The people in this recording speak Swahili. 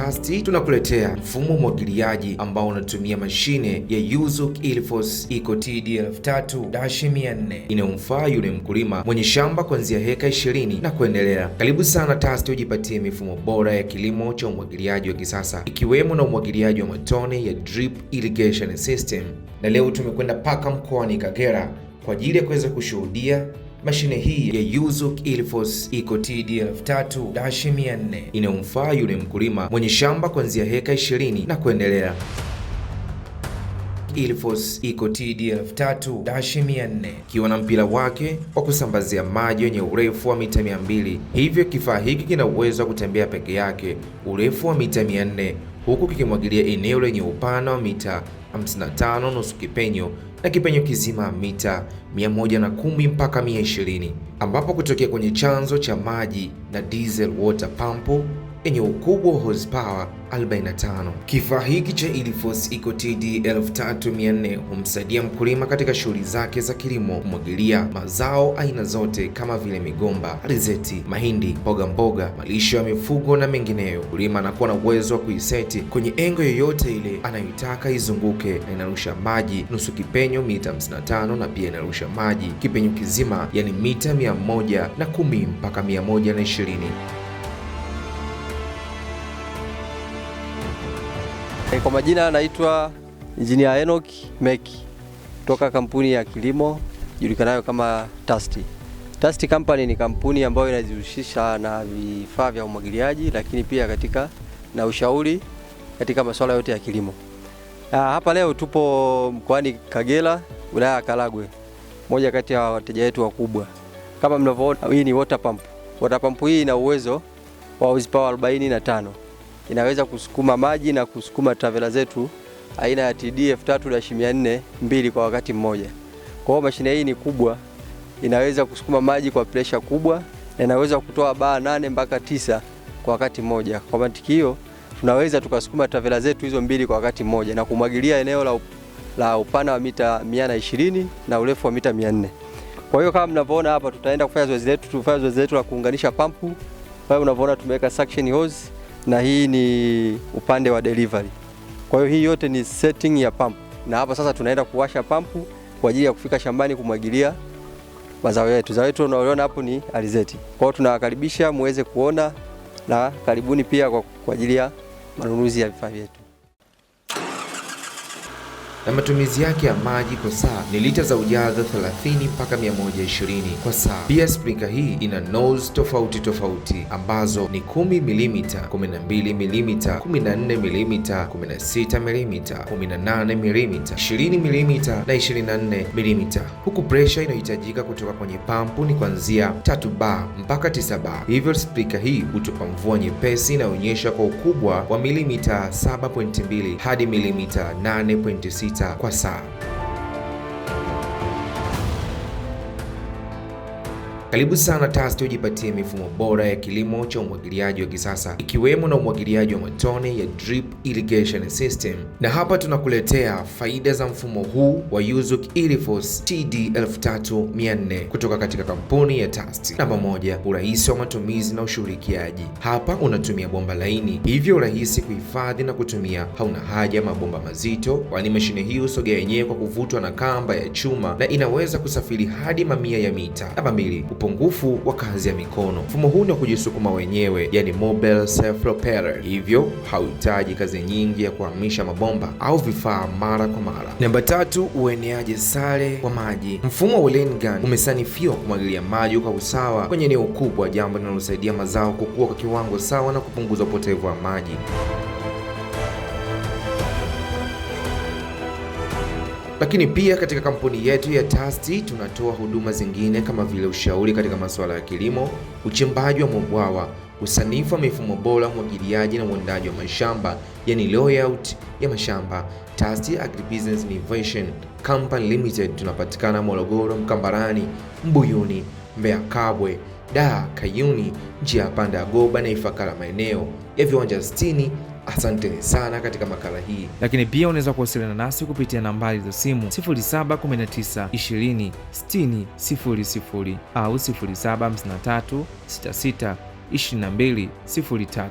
TASTI tunakuletea mfumo wa umwagiliaji ambao unatumia mashine ya Yuzuki Ilfos Eco TD3000-400 inayomfaa yule mkulima mwenye shamba kuanzia heka 20 na kuendelea. Karibu sana TASTI ujipatie mifumo bora ya kilimo cha umwagiliaji wa kisasa ikiwemo na umwagiliaji wa matone ya drip irrigation system. Na leo tumekwenda paka mkoani Kagera kwa ajili ya kuweza kushuhudia mashine hii ya Yuzuki Ilfos Eco TD3000-400 inayomfaa yule mkulima mwenye shamba kuanzia heka 20 na kuendelea. Ilfos Eco TD3000-400 ikiwa na mpira wake wa kusambazia maji wenye urefu wa mita 200. Hivyo kifaa hiki kina uwezo wa kutembea peke yake urefu wa mita 400 huku kikimwagilia eneo lenye upana wa mita 55 nusu kipenyo na kipenyo kizima mita 110 mpaka 120, ambapo kutokea kwenye chanzo cha maji na diesel water pump yenye ukubwa wa horsepower 45. Kifaa hiki cha Ilfos Eco TD3000-400 humsaidia mkulima katika shughuli zake za kilimo, kumwagilia mazao aina zote kama vile migomba, alizeti, mahindi, mboga, malisho ya mifugo na mengineyo. Mkulima anakuwa na uwezo wa kuiseti kwenye engo yoyote ile anayoitaka izunguke, na inarusha maji nusu kipenyo mita 55 na pia inarusha maji kipenyo kizima yani mita 110 mpaka 120. Kwa majina anaitwa Engineer Enoch Meki kutoka kampuni ya kilimo julikanayo kama TASTI. TASTI Company ni kampuni ambayo inajihusisha na vifaa vya umwagiliaji lakini pia na ushauri katika masuala yote ya kilimo. Hapa leo tupo mkoani Kagera, wilaya ya Karagwe, moja kati ya wateja wetu wakubwa. Kama mnavyoona, hii ni water pump. Water pump hii ina uwezo wa horsepower 45. Inaweza kusukuma maji na kusukuma travela zetu aina ya TD3000-400 mbili kwa wakati mmoja. Kwa hiyo mashine hii ni kubwa, inaweza kusukuma maji kwa pressure kubwa na inaweza kutoa baa 8 mpaka 9 kwa wakati mmoja. Kwa mantiki hiyo tunaweza tukasukuma travela zetu hizo mbili kwa wakati mmoja na kumwagilia eneo la upana wa mita 120 na urefu wa mita 400. Kwa hiyo kama mnavyoona hapa, tutaenda kufanya zoezi letu la kuunganisha pampu. Kwa hiyo unavyoona tumeweka suction hose na hii ni upande wa delivery. Kwa hiyo hii yote ni setting ya pump. Na hapa sasa tunaenda kuwasha pampu kwa ajili ya kufika shambani kumwagilia mazao yetu. Zao yetu unaona hapo ni alizeti. Kwa hiyo tunawakaribisha muweze kuona na karibuni pia kwa ajili ya manunuzi ya vifaa vyetu. Na matumizi yake ya maji kwa saa ni lita za ujazo 30 mpaka 120 kwa saa. Pia sprinkler hii ina nozzle tofauti ambazo ni 10 mm, 12 mm, 14 mm, 16 mm, 18 mm, 20 mm na 24 mm, huku pressure inayohitajika kutoka kwenye pampu ni kuanzia 3 bar mpaka 9 bar. Hivyo sprinkler hii hutupa mvua nyepesi inayoonyesha kwa ukubwa wa milimita 7.2 hadi milimita 8.6 kwa saa. Karibu sana TASTI ujipatie mifumo bora ya kilimo cha umwagiliaji wa kisasa ikiwemo na umwagiliaji wa matone ya drip irrigation system. Na hapa tunakuletea faida za mfumo huu wa Yuzuki Ilfos TD3000-400 kutoka katika kampuni ya TASTI. Namba 1, urahisi wa matumizi na ushirikiaji. Hapa unatumia bomba laini, hivyo rahisi kuhifadhi na kutumia. Hauna haja mabomba mazito, kwani mashine hii husogea yenyewe kwa kuvutwa na kamba ya chuma na inaweza kusafiri hadi mamia ya mita. Namba 2, upungufu wa kazi ya mikono. Mfumo huu ni wa kujisukuma wenyewe, yani mobile self propelled, hivyo hauhitaji kazi nyingi ya kuhamisha mabomba au vifaa mara kwa mara. Namba 3, ueneaji sare wa maji. Mfumo wa rain gun umesanifiwa kumwagilia maji kwa usawa kwenye eneo kubwa, jambo linalosaidia mazao kukua kwa kiwango sawa na kupunguza upotevu wa maji. Lakini pia katika kampuni yetu ya TASTI tunatoa huduma zingine kama vile ushauri katika masuala ya kilimo, uchimbaji wa mabwawa, usanifu wa mifumo bora, umwagiliaji na uandaji wa mashamba, yani layout ya mashamba. TASTI Agribusiness Innovation Company Limited tunapatikana Morogoro, Mkambarani, Mbuyuni, Mbeya, Kabwe, Dar, Kayuni, njia ya panda ya Goba na Ifakara, maeneo ya viwanja 60. Asanteni sana katika makala hii. Lakini pia unaweza kuwasiliana nasi kupitia nambari za simu 0719 20 60 00 au 0753 66 22 03.